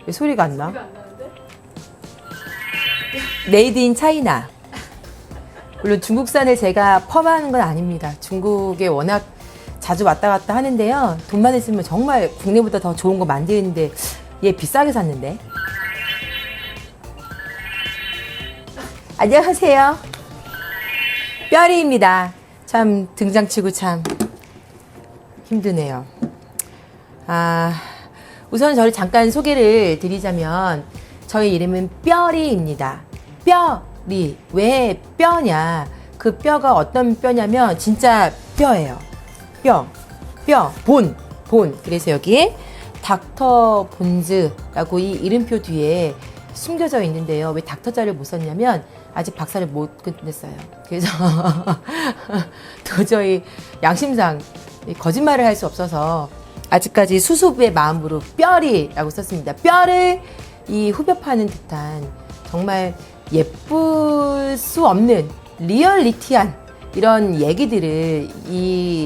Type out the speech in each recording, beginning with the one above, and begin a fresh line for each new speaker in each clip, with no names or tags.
왜 소리가 안 나?
소리가 안 나는데?
메이드 인 차이나. 물론 중국산을 제가 펌하는 건 아닙니다. 중국에 워낙 자주 왔다 갔다 하는데요. 돈만 있으면 정말 국내보다 더 좋은 거 만드는데 얘 비싸게 샀는데. 안녕하세요. 뼈리입니다. 참 등장치고 참 힘드네요. 우선 저를 잠깐 소개를 드리자면 저희 이름은 뼈리입니다. 뼈리. 왜 뼈냐? 그 뼈가 어떤 뼈냐면 진짜 뼈예요. 본. 그래서 여기에 닥터 본즈라고 이 이름표 뒤에 숨겨져 있는데요. 왜 닥터자를 못 썼냐면 아직 박사를 못 끝냈어요. 그래서 도저히 양심상 거짓말을 할 수 없어서 아직까지 수습의 마음으로 뼈리라고 썼습니다. 뼈를 이 후벼파는 듯한 정말 예쁠 수 없는 리얼리티한 이런 얘기들을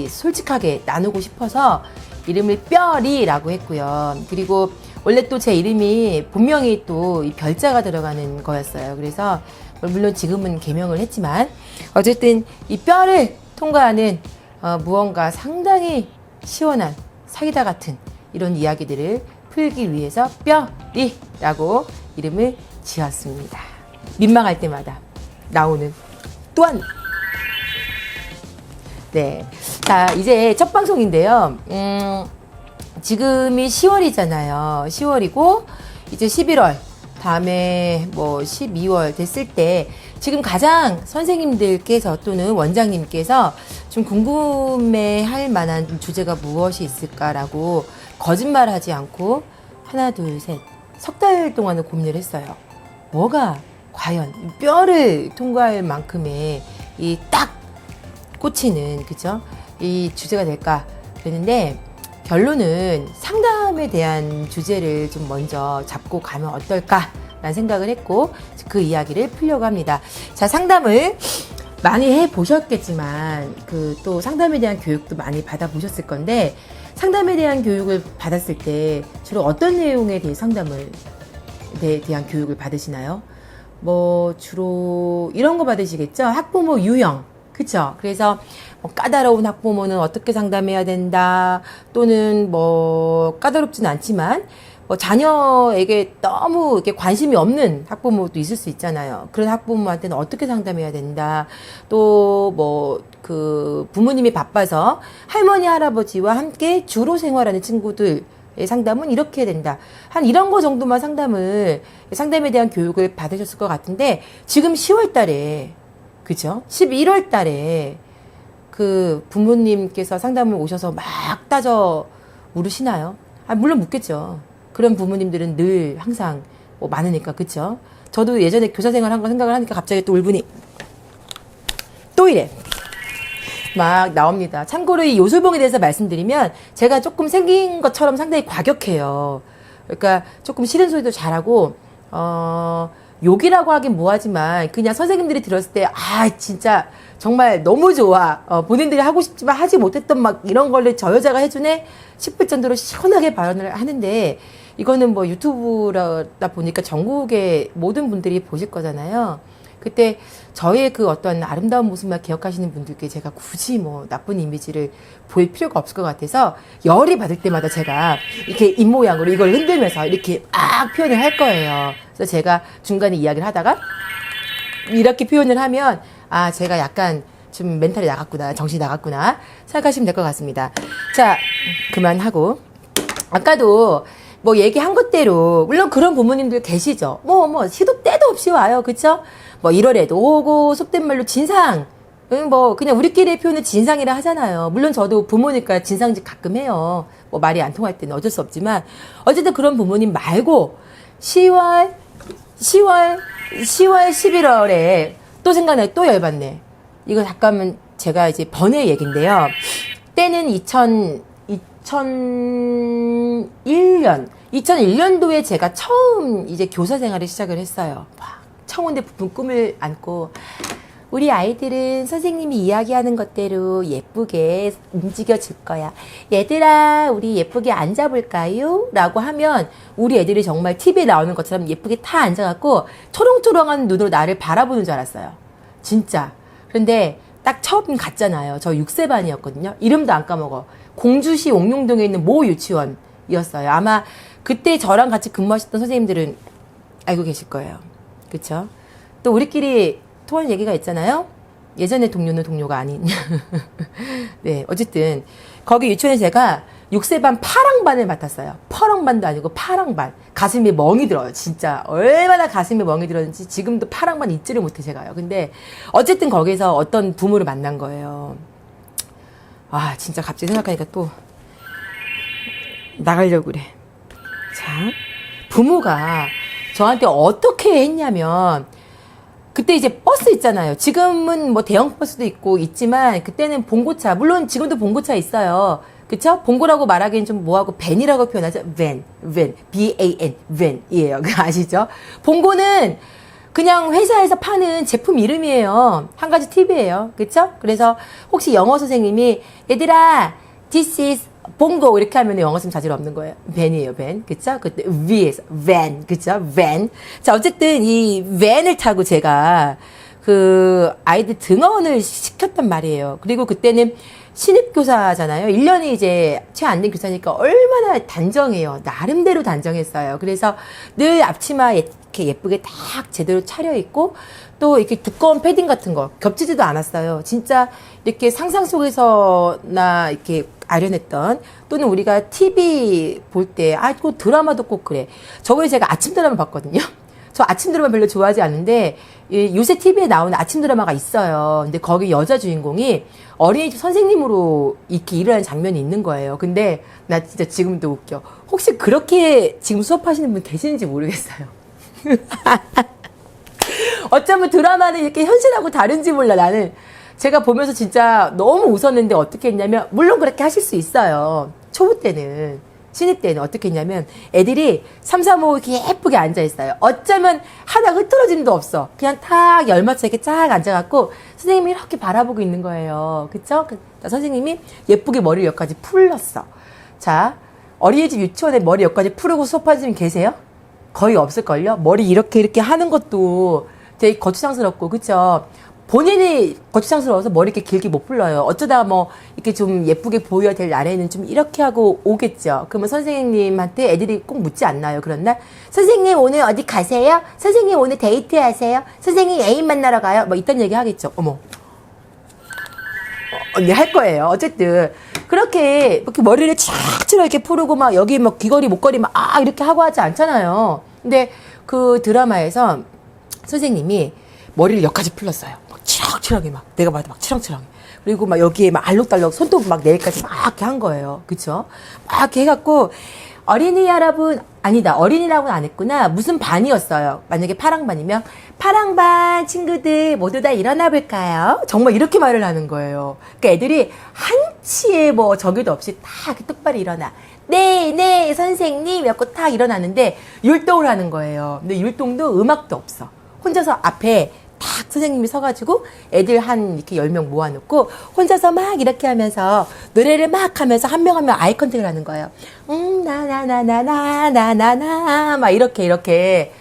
솔직하게 나누고 싶어서 이름을 뼈리라고 했고요. 그리고 원래 또 제 이름이 본명이 또 이 별자가 들어가는 거였어요. 그래서 물론 지금은 개명을 했지만 어쨌든 이 뼈를 통과하는 무언가 상당히 시원한 사이다 같은 이런 이야기들을 풀기 위해서 뼈리라고 이름을 지었습니다. 민망할 때마다 나오는 또한 네. 자, 이제 첫 방송인데요. 지금이 10월이잖아요. 10월이고, 이제 11월, 다음에 뭐 12월 됐을 때, 지금 가장 선생님들께서 또는 원장님께서 좀 궁금해 할 만한 주제가 무엇이 있을까라고 거짓말 하지 않고, 하나, 둘, 셋, 석 달 동안을 고민을 했어요. 뭐가 과연 뼈를 통과할 만큼의 이 딱 꽂히는 그죠? 이 주제가 될까 그랬는데 결론은 상담에 대한 주제를 좀 먼저 잡고 가면 어떨까라는 생각을 했고 그 이야기를 풀려고 합니다. 자, 상담을 많이 해보셨겠지만 그 또 상담에 대한 교육도 많이 받아보셨을 건데 상담에 대한 교육을 받았을 때 주로 어떤 내용에 대해 상담을 대한 교육을 받으시나요? 뭐 주로 이런 거 받으시겠죠? 학부모 유형. 그쵸? 그래서 뭐 까다로운 학부모는 어떻게 상담해야 된다 또는 뭐 까다롭진 않지만 뭐 자녀에게 너무 이렇게 관심이 없는 학부모도 있을 수 있잖아요. 그런 학부모한테는 어떻게 상담해야 된다. 또 뭐 그 부모님이 바빠서 할머니 할아버지와 함께 주로 생활하는 친구들 상담은 이렇게 해야 된다. 한 이런 거 정도만 상담에 대한 교육을 받으셨을 것 같은데 지금 10월 달에 그죠? 11월 달에 그 부모님께서 상담을 오셔서 막 따져 물으시나요? 물론 묻겠죠. 그런 부모님들은 늘 항상 뭐 많으니까, 그쵸? 저도 예전에 교사 생활 한 거 생각을 하니까 갑자기 또 울분이 또 이래. 막 나옵니다. 참고로 이 요술봉에 대해서 말씀드리면 제가 조금 생긴 것처럼 상당히 과격해요. 그러니까 조금 싫은 소리도 잘하고, 욕이라고 하긴 뭐하지만 그냥 선생님들이 들었을 때 진짜 정말 너무 좋아 본인들이 하고 싶지만 하지 못했던 막 이런 걸 저 여자가 해주네 싶을 정도로 시원하게 발언을 하는데 이거는 뭐 유튜브다 보니까 전국의 모든 분들이 보실 거잖아요. 그때 저의 그 어떤 아름다운 모습만 기억하시는 분들께 제가 굳이 뭐 나쁜 이미지를 보일 필요가 없을 것 같아서 열이 받을 때마다 제가 이렇게 입모양으로 이걸 흔들면서 이렇게 막 표현을 할 거예요. 그래서 제가 중간에 이야기를 하다가 이렇게 표현을 하면 제가 약간 좀 멘탈이 나갔구나, 정신이 나갔구나 생각하시면 될 것 같습니다. 자, 그만하고 아까도 뭐 얘기한 것대로 물론 그런 부모님들 계시죠. 뭐 시도 때도 없이 와요. 그쵸? 뭐 1월에도 오고 속된 말로 진상 뭐 그냥 우리끼리의 표현은 진상이라 하잖아요. 물론 저도 부모니까 진상짓 가끔 해요. 뭐 말이 안 통할 때는 어쩔 수 없지만 어쨌든 그런 부모님 말고 10월 11월에 또 생각나요. 또 열받네. 이거 잠깐만 제가 이제 번외 얘기인데요. 때는 2001년도에 제가 처음 이제 교사 생활을 시작을 했어요. 청운대 부푼 꿈을 안고 우리 아이들은 선생님이 이야기하는 것대로 예쁘게 움직여 줄 거야. 얘들아, 우리 예쁘게 앉아볼까요? 라고 하면 우리 애들이 정말 TV에 나오는 것처럼 예쁘게 다 앉아갖고 초롱초롱한 눈으로 나를 바라보는 줄 알았어요. 진짜. 그런데 딱 처음 갔잖아요. 저 6세반이었거든요. 이름도 안 까먹어. 공주시 옥룡동에 있는 모 유치원이었어요. 아마 그때 저랑 같이 근무하셨던 선생님들은 알고 계실 거예요. 그쵸? 또 우리끼리 토한 얘기가 있잖아요. 예전에 동료는 동료가 아닌. 네, 어쨌든 거기 유치원에 제가 6세반 파랑반을 맡았어요. 퍼렁반도 아니고 파랑반. 가슴에 멍이 들어요. 진짜 얼마나 가슴에 멍이 들었는지 지금도 파랑반 잊지를 못해 제가요. 근데 어쨌든 거기서 어떤 부모를 만난 거예요. 아, 진짜 갑자기 생각하니까 또 나가려고 그래. 자, 부모가 저한테 어떻게 했냐면, 그때 이제 버스 있잖아요. 지금은 뭐 대형 버스도 있고 있지만 그때는 봉고차, 물론 지금도 봉고차 있어요. 그쵸? 봉고라고 말하기엔 좀 뭐하고 밴이라고 표현하죠. 밴, B-A-N, 밴이에요. 아시죠? 봉고는 그냥 회사에서 파는 제품 이름이에요. 한 가지 팁이에요. 그쵸? 그래서 혹시 영어 선생님이 얘들아, this is 봉고 이렇게 하면 영어 쓰면 자질 없는 거예요. 밴이에요, 밴. 그쵸? 그때 위에서 밴. 그쵸? 밴. 자, 어쨌든 이 밴을 타고 제가 그 아이들 등하원을 시켰단 말이에요. 그리고 그때는 신입교사잖아요. 1년이 이제 채 안 된 교사니까 얼마나 단정해요. 나름대로 단정했어요. 그래서 늘 앞치마 이렇게 예쁘게 딱 제대로 차려입고 또 이렇게 두꺼운 패딩 같은 거 겹치지도 않았어요. 진짜 이렇게 상상 속에서나 이렇게 아련했던, 또는 우리가 TV 볼 때, 아, 그 드라마도 꼭 그래. 저번에 제가 아침 드라마 봤거든요. 저 아침 드라마 별로 좋아하지 않는데 요새 TV에 나오는 아침 드라마가 있어요. 근데 거기 여자 주인공이 어린이집 선생님으로 이렇게 일을 하는 장면이 있는 거예요. 근데 나 진짜 지금도 웃겨. 혹시 그렇게 지금 수업하시는 분 계시는지 모르겠어요. 어쩌면 드라마는 이렇게 현실하고 다른지 몰라. 나는 제가 보면서 진짜 너무 웃었는데 어떻게 했냐면, 물론 그렇게 하실 수 있어요. 초보 때는. 신입 때는 어떻게 했냐면 애들이 3, 4, 5 이렇게 예쁘게 앉아있어요. 어쩌면 하나 흐트러짐도 없어. 그냥 탁 열맞춰 이렇게 쫙 앉아갖고 선생님이 이렇게 바라보고 있는 거예요. 그쵸? 선생님이 예쁘게 머리를 여기까지 풀렀어. 자, 어린이집 유치원에 머리 여기까지 풀고 수업하시는 분 계세요? 거의 없을걸요? 머리 이렇게 하는 것도 되게 거추장스럽고, 그쵸? 본인이 거추장스러워서 머리 이렇게 길게 못 풀러요. 어쩌다가 뭐 이렇게 좀 예쁘게 보여야 될 날에는 좀 이렇게 하고 오겠죠. 그러면 선생님한테 애들이 꼭 묻지 않나요? 그런 날 선생님 오늘 어디 가세요? 선생님 오늘 데이트 하세요? 선생님 애인 만나러 가요? 뭐 이딴 얘기 하겠죠. 어머, 언니 할 거예요. 어쨌든 그렇게 이렇게 머리를 촥촥 이렇게 풀고 막 여기 막 귀걸이 목걸이 막 이렇게 하고 하지 않잖아요. 근데 그 드라마에서 선생님이 머리를 여기까지 풀렀어요. 막 치렁치렁이 막 내가 봐도 막 치렁치렁. 그리고 막 여기에 막 알록달록 손톱 막 내일까지 막 이렇게 한 거예요. 그쵸? 막 이렇게 해갖고 어린이 여러분, 아니다, 어린이라고는 안 했구나. 무슨 반이었어요. 만약에 파랑반이면 파랑반 친구들 모두 다 일어나 볼까요? 정말 이렇게 말을 하는 거예요. 그러니까 애들이 한치의 뭐 저기도 없이 다 이렇게 똑바로 일어나. 네 선생님 이렇게 탁 일어나는데 율동을 하는 거예요. 근데 율동도 음악도 없어. 혼자서 앞에 탁 선생님이 서가지고 애들 한 이렇게 10명 모아놓고 혼자서 막 이렇게 하면서 노래를 막 하면서 한 명 한 명 아이 컨택을 하는 거예요. 나나나나나나나나 막 이렇게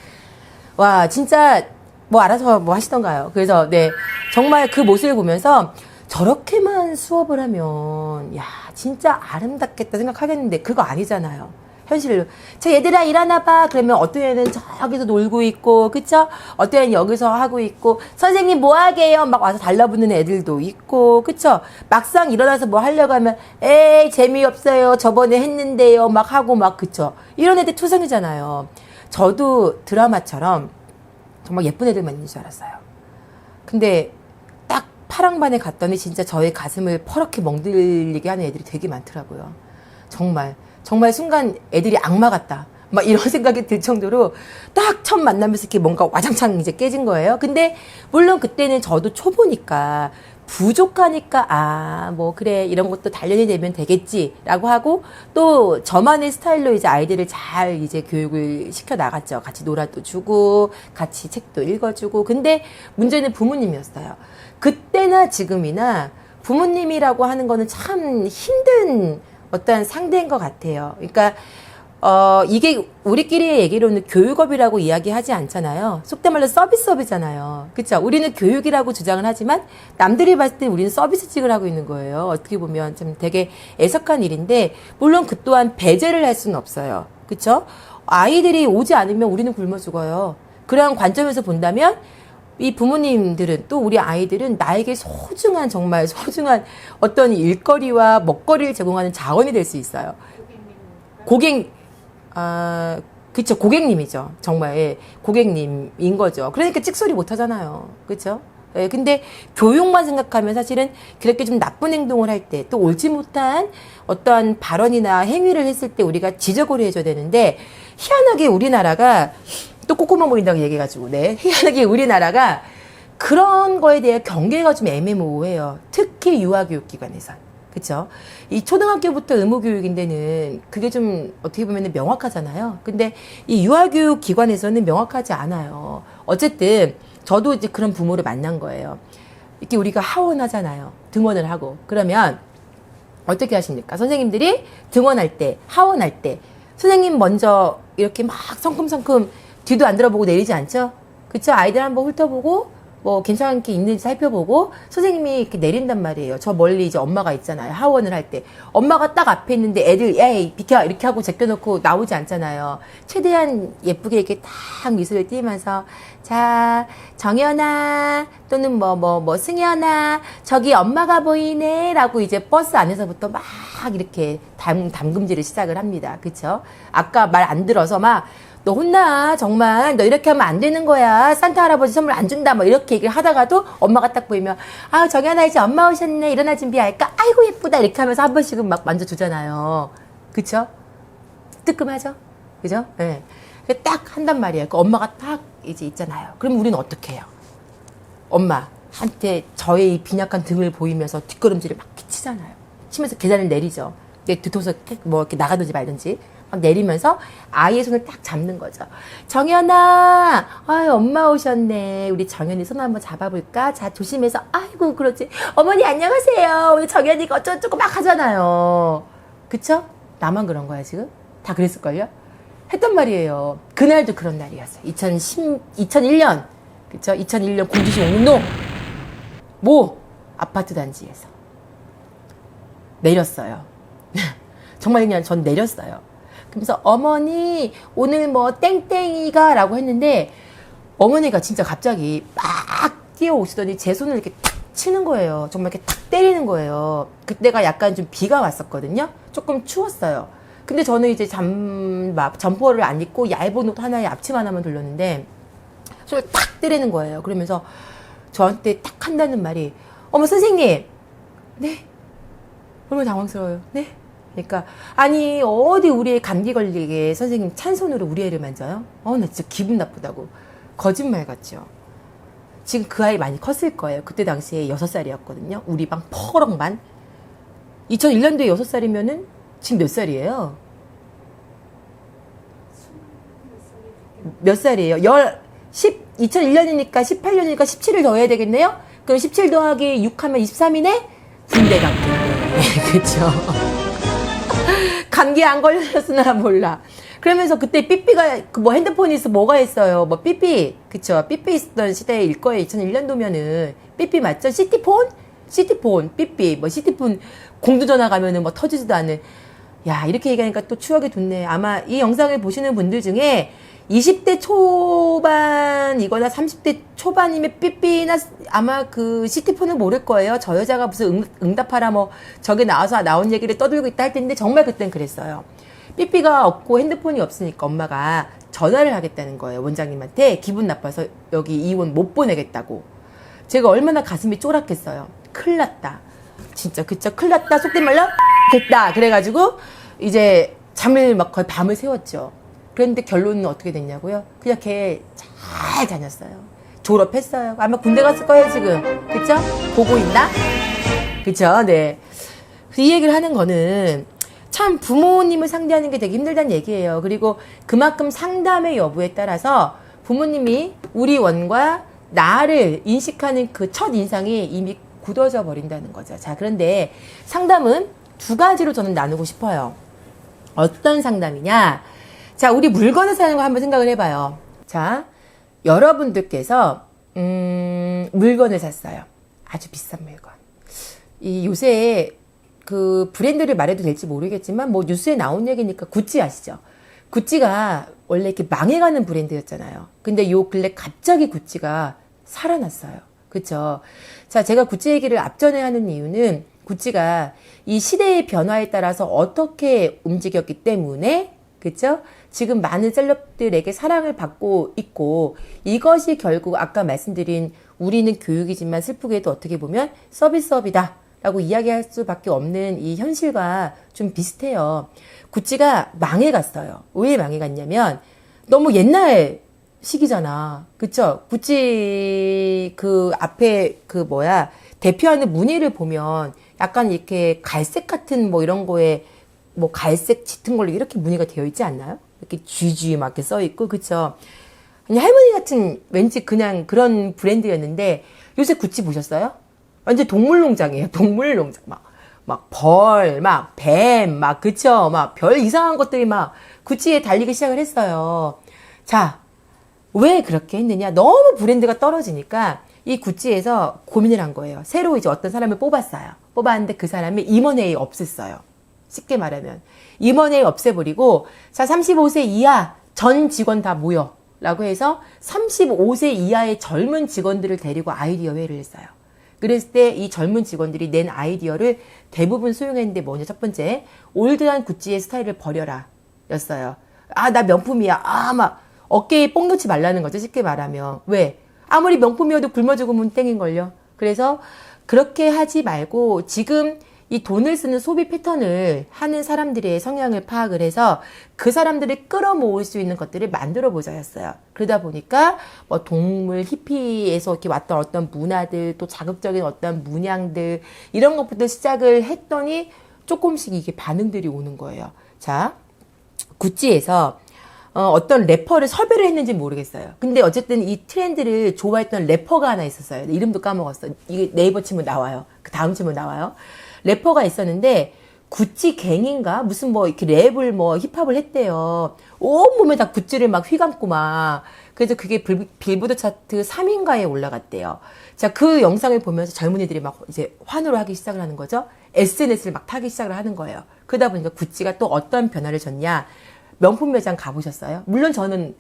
와, 진짜 뭐 알아서 뭐 하시던가요. 그래서 네, 정말 그 모습을 보면서 저렇게만 수업을 하면 야, 진짜 아름답겠다 생각하겠는데 그거 아니잖아요. 현실로. 자, 얘들아 일어나봐. 그러면 어떤 애는 저기서 놀고 있고, 그쵸? 어떤 애는 여기서 하고 있고, 선생님 뭐 하게요? 막 와서 달라붙는 애들도 있고, 그쵸? 막상 일어나서 뭐 하려고 하면, 에이, 재미없어요. 저번에 했는데요. 막 하고 막, 그쵸? 이런 애들 투성이잖아요. 저도 드라마처럼 정말 예쁜 애들만 있는 줄 알았어요. 근데 딱 파랑반에 갔더니 진짜 저의 가슴을 퍼렇게 멍들리게 하는 애들이 되게 많더라고요. 정말 순간 애들이 악마 같다. 막 이런 생각이 들 정도로 딱 처음 만나면서 이렇게 뭔가 와장창 이제 깨진 거예요. 근데 물론 그때는 저도 초보니까 부족하니까 뭐 그래 이런 것도 단련이 되면 되겠지라고 하고 또 저만의 스타일로 이제 아이들을 잘 이제 교육을 시켜 나갔죠. 같이 놀아도 주고 같이 책도 읽어주고. 근데 문제는 부모님이었어요. 그때나 지금이나 부모님이라고 하는 거는 참 힘든 어떤 상대인 것 같아요. 그러니까 이게 우리끼리의 얘기로는 교육업이라고 이야기하지 않잖아요. 속된 말로 서비스업이잖아요. 그쵸? 우리는 교육이라고 주장을 하지만 남들이 봤을 때 우리는 서비스직을 하고 있는 거예요. 어떻게 보면 좀 되게 애석한 일인데 물론 그 또한 배제를 할 수는 없어요. 그쵸? 아이들이 오지 않으면 우리는 굶어 죽어요. 그런 관점에서 본다면 이 부모님들은 또 우리 아이들은 나에게 소중한 정말 소중한 어떤 일거리와 먹거리를 제공하는 자원이 될 수 있어요. 그쵸. 고객님이죠. 정말, 예, 고객님인 거죠. 그러니까 찍소리 못 하잖아요. 그쵸? 예, 근데 교육만 생각하면 사실은 그렇게 좀 나쁜 행동을 할 때 또 옳지 못한 어떠한 발언이나 행위를 했을 때 우리가 지적을 해줘야 되는데 희한하게 우리나라가 또 콧구멍 보인다고 얘기해가지고, 네. 희한하게 우리나라가 그런 거에 대해 경계가 좀 애매모호해요. 특히 유아교육기관에선. 그쵸? 이 초등학교부터 의무교육인데는 그게 좀 어떻게 보면 명확하잖아요. 근데 이 유아교육 기관에서는 명확하지 않아요. 어쨌든 저도 이제 그런 부모를 만난 거예요. 이렇게 우리가 하원하잖아요. 등원을 하고. 그러면 어떻게 하십니까? 선생님들이 등원할 때, 하원할 때 선생님 먼저 이렇게 막 성큼성큼 뒤도 안 들어보고 내리지 않죠? 그쵸? 아이들 한번 훑어보고 뭐 괜찮은 게 있는지 살펴보고 선생님이 이렇게 내린단 말이에요. 저 멀리 이제 엄마가 있잖아요. 하원을 할 때. 엄마가 딱 앞에 있는데 애들 에이 비켜 이렇게 하고 제껴놓고 나오지 않잖아요. 최대한 예쁘게 이렇게 딱 미소를 띄면서 자 정연아 또는 뭐 승연아 저기 엄마가 보이네 라고 이제 버스 안에서부터 막 이렇게 담금질을 시작을 합니다. 그쵸? 아까 말 안 들어서 막 너 혼나 정말 너 이렇게 하면 안 되는 거야 산타 할아버지 선물 안 준다 뭐 이렇게 얘기를 하다가도 엄마가 딱 보이면 아 정연아 이제 엄마 오셨네 일어나 준비할까 아이고 예쁘다 이렇게 하면서 한 번씩은 막 만져주잖아요. 그쵸? 뜨끔하죠? 그죠? 예. 네. 딱 한단 말이에요. 그 엄마가 딱 이제 있잖아요. 그럼 우리는 어떻게 해요? 엄마한테 저의 빈약한 등을 보이면서 뒷걸음질을 막 치잖아요. 치면서 계단을 내리죠. 뒤통수 뭐 이렇게 나가든지 말든지 막 내리면서 아이의 손을 딱 잡는 거죠. 정연아, 아유 엄마 오셨네. 우리 정연이 손 한번 잡아볼까? 자 조심해서. 아이고 그렇지. 어머니 안녕하세요. 우리 정연이가 어쩌고저쩌고 막 하잖아요. 그쵸? 나만 그런 거야 지금? 다 그랬을걸요? 했단 말이에요. 그날도 그런 날이었어요. 2001년 그쵸? 2001년 공주시 옥로 모 아파트 단지에서 내렸어요. 정말 그냥 전 내렸어요. 그래서 어머니 오늘 뭐 땡땡이가 라고 했는데 어머니가 진짜 갑자기 막 뛰어오시더니 제 손을 이렇게 탁 치는 거예요. 정말 이렇게 탁 때리는 거예요. 그때가 약간 좀 비가 왔었거든요. 조금 추웠어요. 근데 저는 이제 점퍼를 안 입고 얇은 옷 하나에 앞치마 하나만 돌렸는데 손을 탁 때리는 거예요. 그러면서 저한테 탁 한다는 말이 어머 선생님 네? 얼마나 당황스러워요. 네? 그러니까 아니 어디 우리 애 감기 걸리게 선생님 찬손으로 우리 애를 만져요? 나 진짜 기분 나쁘다고. 거짓말 같죠. 지금 그 아이 많이 컸을 거예요. 그때 당시에 6살이었거든요. 우리 방 퍼렁반. 2001년도에 6살이면은 지금 몇 살이에요? 몇 살이에요? 2001년이니까 18년이니까 17을 더해야 되겠네요? 그럼 17 더하기 6 하면 23이네? 군대 갔겠네. 그쵸? 감기 안 걸렸으나 몰라. 그러면서 그때 삐삐가 뭐 핸드폰이 있어 뭐가 있어요. 뭐 삐삐 그쵸? 삐삐 있었던 시대일 거예요. 2001년도면은 삐삐 맞죠? 시티폰 삐삐 뭐 시티폰 공중전화 가면은 뭐 터지지도 않는. 야 이렇게 얘기하니까 또 추억이 돋네. 아마 이 영상을 보시는 분들 중에 20대 초반이거나 30대 초반이면 삐삐나 아마 그 시티폰은 모를 거예요. 저 여자가 무슨 응답하라 뭐 저기 나와서 나온 얘기를 떠들고 있다 할 텐데 정말 그땐 그랬어요. 삐삐가 없고 핸드폰이 없으니까 엄마가 전화를 하겠다는 거예요. 원장님한테 기분 나빠서 여기 이혼 못 보내겠다고. 제가 얼마나 가슴이 쫄았겠어요. 큰일 났다. 진짜 그쵸? 큰일 났다. 속된 말로 됐다. 그래가지고 이제 잠을 막 거의 밤을 새웠죠. 그런데 결론은 어떻게 됐냐고요? 그냥 걔 잘 다녔어요. 졸업했어요. 아마 군대 갔을 거예요, 지금. 그쵸? 보고 있나? 그쵸? 네. 이 얘기를 하는 거는 참 부모님을 상대하는 게 되게 힘들다는 얘기예요. 그리고 그만큼 상담의 여부에 따라서 부모님이 우리 원과 나를 인식하는 그 첫 인상이 이미 굳어져 버린다는 거죠. 자, 그런데 상담은 두 가지로 저는 나누고 싶어요. 어떤 상담이냐? 자, 우리 물건을 사는 거 한번 생각을 해봐요. 자, 여러분들께서 물건을 샀어요. 아주 비싼 물건. 이 요새 그 브랜드를 말해도 될지 모르겠지만 뭐 뉴스에 나온 얘기니까 구찌 아시죠? 구찌가 원래 이렇게 망해가는 브랜드였잖아요. 근데 요 근래 갑자기 구찌가 살아났어요. 그쵸? 자, 제가 구찌 얘기를 앞전에 하는 이유는 구찌가 이 시대의 변화에 따라서 어떻게 움직였기 때문에, 그쵸? 지금 많은 셀럽들에게 사랑을 받고 있고, 이것이 결국 아까 말씀드린 우리는 교육이지만 슬프게도 어떻게 보면 서비스업이다 라고 이야기할 수밖에 없는 이 현실과 좀 비슷해요. 구찌가 망해갔어요. 왜 망해갔냐면 너무 옛날 시기잖아. 그쵸? 구찌 그 앞에 그 뭐야 대표하는 무늬를 보면 약간 이렇게 갈색 같은 뭐 이런 거에 뭐 갈색 짙은 걸로 이렇게 무늬가 되어 있지 않나요? 이렇게 GG 막 이렇게 써 있고, 그쵸? 그냥 할머니 같은 왠지 그냥 그런 브랜드였는데 요새 구찌 보셨어요? 완전 동물농장이에요. 동물농장. 막 벌, 막 뱀, 막 그쵸? 막 별 이상한 것들이 막 구찌에 달리기 시작을 했어요. 자, 왜 그렇게 했느냐? 너무 브랜드가 떨어지니까 이 구찌에서 고민을 한 거예요. 새로 이제 어떤 사람을 뽑았어요. 뽑았는데 그 사람이 임원회의 없앴어요. 쉽게 말하면. 임원회의 없애버리고, 자, 35세 이하 전 직원 다 모여. 라고 해서 35세 이하의 젊은 직원들을 데리고 아이디어 회의를 했어요. 그랬을 때 이 젊은 직원들이 낸 아이디어를 대부분 수용했는데 뭐냐? 첫 번째, 올드한 구찌의 스타일을 버려라. 였어요. 아, 나 명품이야. 아, 막 어깨에 뽕 넣지 말라는 거죠. 쉽게 말하면. 왜? 아무리 명품이어도 굶어 죽으면 땡인걸요. 그래서 그렇게 하지 말고 지금 이 돈을 쓰는 소비 패턴을 하는 사람들의 성향을 파악을 해서 그 사람들을 끌어모을 수 있는 것들을 만들어 보자였어요. 그러다 보니까 뭐 동물 히피에서 이렇게 왔던 어떤 문화들, 또 자극적인 어떤 문양들 이런 것부터 시작을 했더니 조금씩 이게 반응들이 오는 거예요. 자, 구찌에서 어떤 래퍼를 섭외를 했는지 모르겠어요. 근데 어쨌든 이 트렌드를 좋아했던 래퍼가 하나 있었어요. 이름도 까먹었어. 이게 네이버 치면 나와요. 그 다음 치면 나와요. 래퍼가 있었는데 구찌 갱인가 무슨 뭐 이렇게 랩을 뭐 힙합을 했대요. 온몸에 다 구찌를 막 휘감고 막. 그래서 그게 빌보드 차트 3위인가에 올라갔대요. 자, 그 영상을 보면서 젊은이들이 막 이제 환호를 하기 시작을 하는 거죠. SNS를 막 타기 시작을 하는 거예요. 그러다 보니까 구찌가 또 어떤 변화를 줬냐. 명품 매장 가보셨어요? 물론 저는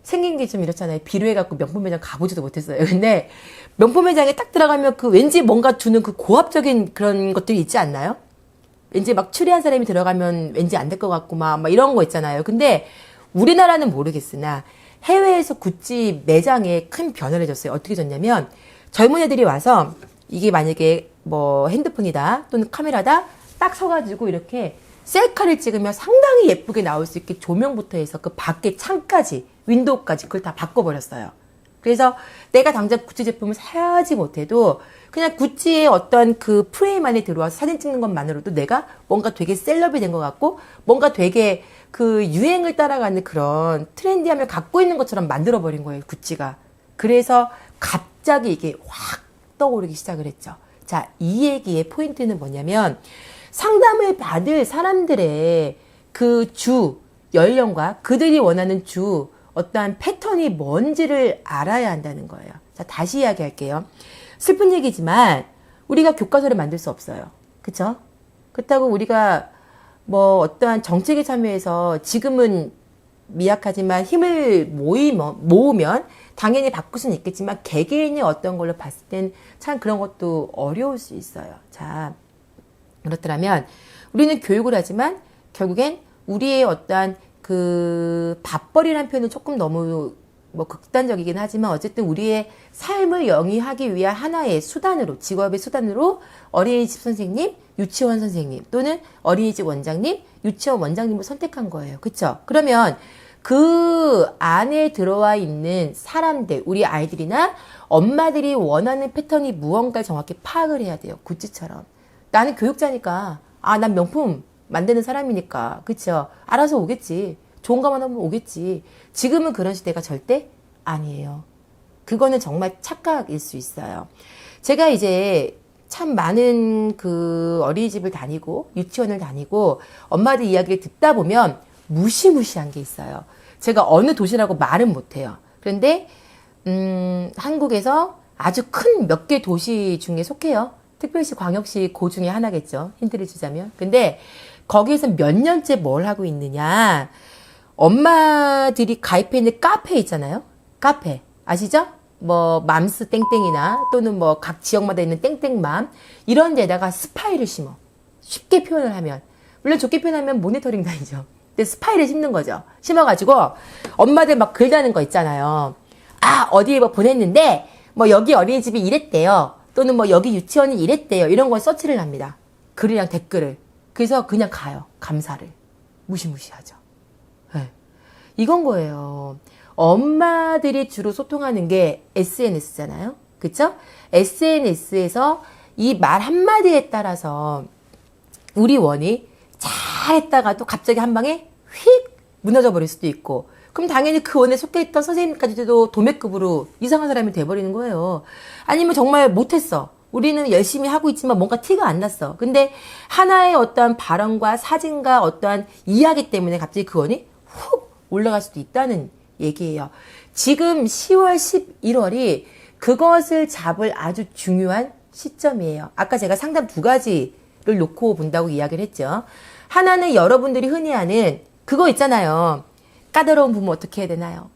생긴 게 좀 이렇잖아요. 비루해갖고 명품 매장 가보지도 못했어요. 근데 명품 매장에 딱 들어가면 그 왠지 뭔가 주는 그 고압적인 그런 것들이 있지 않나요? 왠지 막 추리한 사람이 들어가면 왠지 안 될 것 같고 막 이런 거 있잖아요. 근데 우리나라는 모르겠으나 해외에서 구찌 매장에 큰 변화를 줬어요. 어떻게 줬냐면 젊은 애들이 와서 이게 만약에 뭐 핸드폰이다 또는 카메라다 딱 서가지고 이렇게 셀카를 찍으면 상당히 예쁘게 나올 수 있게 조명부터 해서 그 밖에 창까지 윈도우까지 그걸 다 바꿔버렸어요. 그래서 내가 당장 구찌 제품을 사야지 못해도 그냥 구찌의 어떤 그 프레임 안에 들어와서 사진 찍는 것만으로도 내가 뭔가 되게 셀럽이 된 것 같고 뭔가 되게 그 유행을 따라가는 그런 트렌디함을 갖고 있는 것처럼 만들어버린 거예요, 구찌가. 그래서 갑자기 이게 확 떠오르기 시작을 했죠. 자, 이 얘기의 포인트는 뭐냐면 상담을 받을 사람들의 그 주 연령과 그들이 원하는 주 어떠한 패턴이 뭔지를 알아야 한다는 거예요. 자, 다시 이야기할게요. 슬픈 얘기지만 우리가 교과서를 만들 수 없어요. 그쵸? 그렇다고 우리가 뭐 어떠한 정책에 참여해서 지금은 미약하지만 힘을 모으면 당연히 바꿀 수는 있겠지만 개개인이 어떤 걸로 봤을 땐 참 그런 것도 어려울 수 있어요. 자, 그렇더라면 우리는 교육을 하지만 결국엔 우리의 어떠한 그 밥벌이라는 표현은 조금 너무 뭐 극단적이긴 하지만 어쨌든 우리의 삶을 영위하기 위한 하나의 수단으로 직업의 수단으로 어린이집 선생님, 유치원 선생님 또는 어린이집 원장님, 유치원 원장님을 선택한 거예요. 그렇죠? 그러면 그 안에 들어와 있는 사람들, 우리 아이들이나 엄마들이 원하는 패턴이 무언가를 정확히 파악을 해야 돼요. 굿즈처럼. 나는 교육자니까, 난 명품 만드는 사람이니까, 그쵸? 알아서 오겠지. 좋은 것만 하면 오겠지. 지금은 그런 시대가 절대 아니에요. 그거는 정말 착각일 수 있어요. 제가 이제 참 많은 그 어린이집을 다니고 유치원을 다니고 엄마들 이야기를 듣다 보면 무시무시한 게 있어요. 제가 어느 도시라고 말은 못해요. 그런데 한국에서 아주 큰 몇 개 도시 중에 속해요. 특별시, 광역시 그 중에 하나겠죠. 힌트를 주자면. 근데 거기에서 몇 년째 뭘 하고 있느냐. 엄마들이 가입해 있는 카페 있잖아요. 카페. 아시죠? 뭐 맘스 땡땡이나 또는 뭐 각 지역마다 있는 땡땡맘 이런 데다가 스파이를 심어. 쉽게 표현을 하면. 물론 좋게 표현하면 모니터링 다니죠. 근데 스파이를 심는 거죠. 심어가지고 엄마들 막 글 다는 거 있잖아요. 어디에 뭐 보냈는데 뭐 여기 어린이집이 이랬대요. 또는 뭐 여기 유치원이 이랬대요. 이런 걸 서치를 합니다. 글이랑 댓글을. 그래서 그냥 가요. 감사를. 무시무시하죠. 네. 이건 거예요. 엄마들이 주로 소통하는 게 SNS잖아요. 그쵸? SNS에서 이 말 한마디에 따라서 우리 원이 잘했다가도 갑자기 한 방에 휙 무너져 버릴 수도 있고, 그럼 당연히 그 원에 속해 있던 선생님까지도 도매급으로 이상한 사람이 돼버리는 거예요. 아니면 정말 못했어. 우리는 열심히 하고 있지만 뭔가 티가 안 났어. 근데 하나의 어떠한 발언과 사진과 어떠한 이야기 때문에 갑자기 그 원이 훅 올라갈 수도 있다는 얘기예요. 지금 10월, 11월이 그것을 잡을 아주 중요한 시점이에요. 아까 제가 상담 두 가지를 놓고 본다고 이야기를 했죠. 하나는 여러분들이 흔히 아는 그거 있잖아요. 까다로운 부모 어떻게 해야 되나요?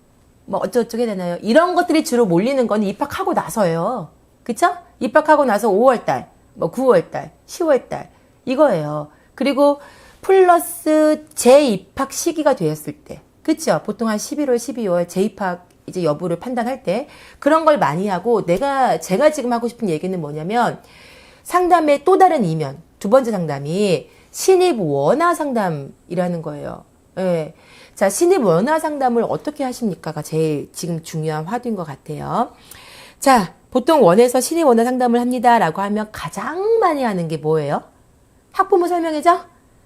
뭐 어쩌고저쩌고 해야 되나요? 이런 것들이 주로 몰리는 건 입학하고 나서예요. 그쵸? 입학하고 나서 5월달, 뭐 9월달, 10월달 이거예요. 그리고 플러스 재입학 시기가 되었을 때, 그쵸? 보통 한 11월, 12월 재입학 이제 여부를 판단할 때 그런 걸 많이 하고, 제가 지금 하고 싶은 얘기는 뭐냐면 상담의 또 다른 이면, 두 번째 상담이 신입 원화 상담이라는 거예요. 예. 자, 신입 원화 상담을 어떻게 하십니까가 제일 지금 중요한 화두인 것 같아요. 자, 보통 원에서 신입 원화 상담을 합니다라고 하면 가장 많이 하는 게 뭐예요? 학부모 설명회죠?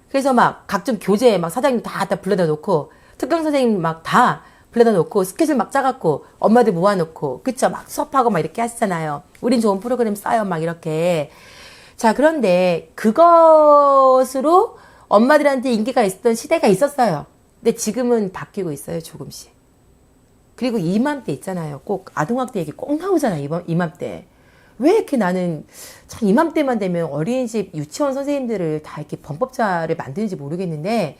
그래서 막 각종 교재 막 사장님 다 불러다 놓고, 특강 선생님 막 다 불러다 놓고, 스케줄 막 짜갖고 엄마들 모아놓고, 그쵸? 막 수업하고 막 이렇게 하시잖아요. 우린 좋은 프로그램 써요 막 이렇게. 자, 그런데 그것으로 엄마들한테 인기가 있었던 시대가 있었어요. 근데 지금은 바뀌고 있어요, 조금씩. 그리고 이맘때 있잖아요. 꼭 아동학대 얘기 꼭 나오잖아요, 이맘때. 왜 이렇게 나는 참 이맘때만 되면 어린이집 유치원 선생님들을 다 이렇게 범법자를 만드는지 모르겠는데,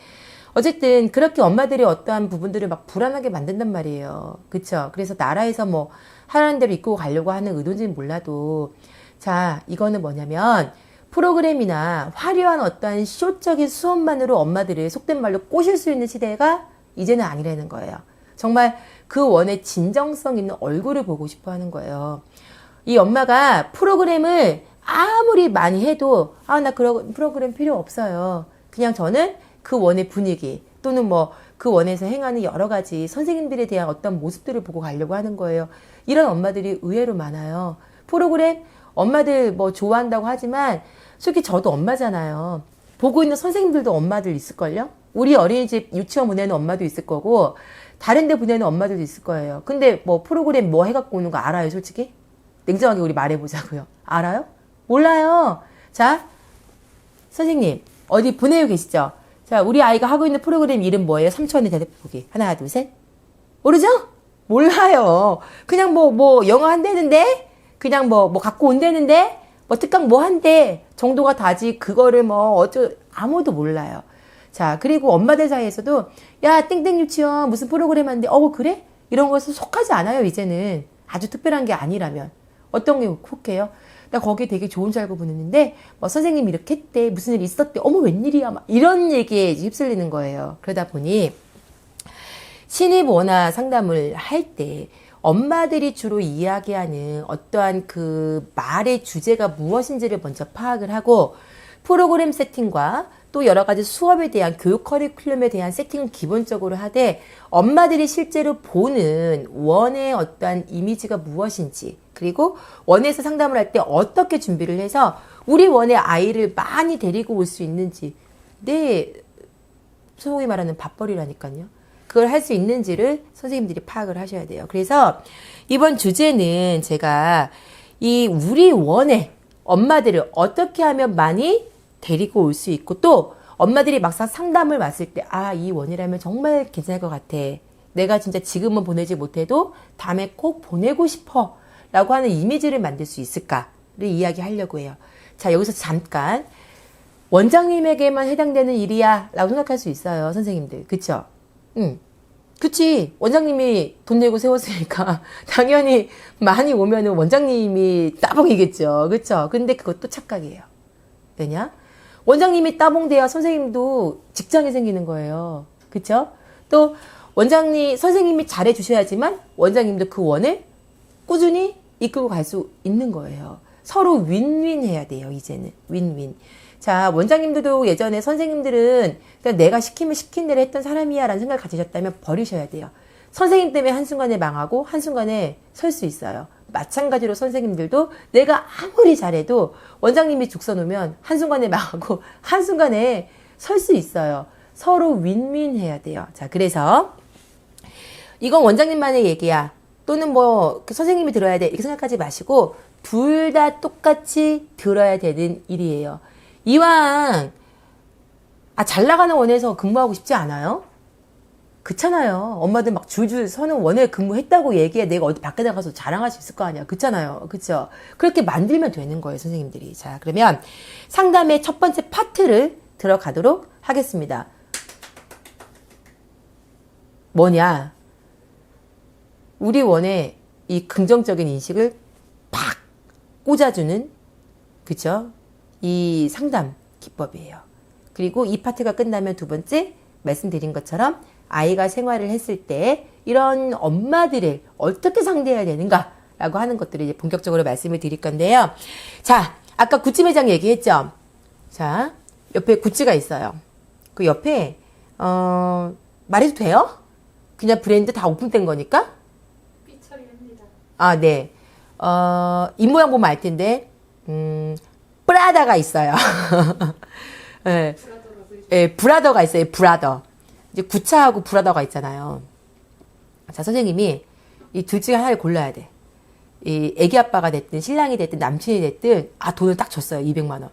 어쨌든 그렇게 엄마들이 어떠한 부분들을 막 불안하게 만든단 말이에요. 그쵸? 그래서 나라에서 뭐 하라는 대로 이끌고 가려고 하는 의도인지는 몰라도, 자, 이거는 뭐냐면 프로그램이나 화려한 어떠한 쇼적인 수업만으로 엄마들을 속된 말로 꼬실 수 있는 시대가 이제는 아니라는 거예요. 정말 그 원의 진정성 있는 얼굴을 보고 싶어 하는 거예요. 이 엄마가 프로그램을 아무리 많이 해도 나 그런 프로그램 필요 없어요. 그냥 저는 그 원의 분위기 또는 뭐 그 원에서 행하는 여러 가지 선생님들에 대한 어떤 모습들을 보고 가려고 하는 거예요. 이런 엄마들이 의외로 많아요. 프로그램 엄마들 뭐 좋아한다고 하지만 솔직히 저도 엄마잖아요. 보고 있는 선생님들도 엄마들 있을걸요? 우리 어린이집 유치원 보내는 엄마도 있을 거고 다른 데 보내는 엄마들도 있을 거예요. 근데 뭐 프로그램 뭐 해갖고 오는 거 알아요, 솔직히? 냉정하게 우리 말해보자고요. 알아요? 몰라요. 자, 선생님 어디 보내고 계시죠? 자, 우리 아이가 하고 있는 프로그램 이름 뭐예요? 3초 안에 대답해보기. 하나, 둘, 셋. 모르죠? 몰라요. 그냥 뭐 영어 한대는데, 그냥 뭐 갖고 온대는데, 뭐 특강 뭐 한대 정도가 다지, 그거를 뭐 아무도 몰라요. 자, 그리고 엄마들 사이에서도 야, 땡땡 유치원 무슨 프로그램 하는데 그래? 이런 것은 속하지 않아요. 이제는 아주 특별한 게 아니라면. 어떤 게 혹해요? 나 거기에 되게 좋은 줄 알고 보냈는데 뭐 선생님이 이렇게 했대, 무슨 일이 있었대, 어머 웬일이야, 막 이런 얘기에 휩쓸리는 거예요. 그러다 보니 신입 원화 상담을 할 때 엄마들이 주로 이야기하는 어떠한 그 말의 주제가 무엇인지를 먼저 파악을 하고 프로그램 세팅과 또 여러 가지 수업에 대한 교육 커리큘럼에 대한 세팅은 기본적으로 하되 엄마들이 실제로 보는 원의 어떠한 이미지가 무엇인지 그리고 원에서 상담을 할 때 어떻게 준비를 해서 우리 원의 아이를 많이 데리고 올 수 있는지 소위 말하는 밥벌이라니까요. 그걸 할 수 있는지를 선생님들이 파악을 하셔야 돼요. 그래서 이번 주제는 제가 이 우리 원의 엄마들을 어떻게 하면 많이 데리고 올 수 있고 또 엄마들이 막상 상담을 왔을 때 이 원이라면 정말 괜찮을 것 같아. 내가 진짜 지금은 보내지 못해도 다음에 꼭 보내고 싶어 라고 하는 이미지를 만들 수 있을까를 이야기하려고 해요. 자, 여기서 잠깐 원장님에게만 해당되는 일이야 라고 생각할 수 있어요. 선생님들. 그쵸? 그치. 원장님이 돈 내고 세웠으니까 당연히 많이 오면은 원장님이 따봉이겠죠. 그쵸? 근데 그것도 착각이에요. 왜냐? 원장님이 따봉돼야 선생님도 직장이 생기는 거예요. 그쵸? 또 선생님이 잘해 주셔야지만 원장님도 그 원을 꾸준히 이끌고 갈 수 있는 거예요. 서로 윈윈 해야 돼요. 이제는 윈윈. 자, 원장님들도 예전에 선생님들은 그냥 내가 시키면 시킨 대로 했던 사람이야 라는 생각을 가지셨다면 버리셔야 돼요. 선생님 때문에 한순간에 망하고 한순간에 설 수 있어요. 마찬가지로 선생님들도 내가 아무리 잘해도 원장님이 죽 서놓으면 한순간에 망하고 한순간에 설 수 있어요. 서로 윈윈 해야 돼요. 자, 그래서 이건 원장님만의 얘기야. 또는 선생님이 들어야 돼. 이렇게 생각하지 마시고 둘 다 똑같이 들어야 되는 일이에요. 이왕 잘 나가는 원에서 근무하고 싶지 않아요? 그렇잖아요. 엄마들 막 줄줄 서는 원에 근무했다고 얘기해 내가 어디 밖에 나가서 자랑할 수 있을 거 아니야. 그렇잖아요. 그렇죠? 그렇게 만들면 되는 거예요, 선생님들이. 자, 그러면 상담의 첫 번째 파트를 들어가도록 하겠습니다. 뭐냐? 우리 원의 이 긍정적인 인식을 팍 꽂아주는, 그죠? 이 상담 기법이에요. 그리고 이 파트가 끝나면 두 번째, 말씀드린 것처럼 아이가 생활을 했을 때 이런 엄마들을 어떻게 상대해야 되는가라고 하는 것들을 이제 본격적으로 말씀을 드릴 건데요. 자, 아까 구찌 매장 얘기했죠? 자, 옆에 구찌가 있어요. 그 옆에, 말해도 돼요? 그냥 브랜드 다 오픈된 거니까? 네. 입모양 보면 알 텐데, 프라다가 있어요. 네. 네, 브라더가 있어요. 브라더. 이제 구차하고 브라더가 있잖아요. 자, 선생님이 이 둘 중에 하나를 골라야 돼. 이 애기 아빠가 됐든, 신랑이 됐든, 남친이 됐든, 돈을 딱 줬어요. 200만 원.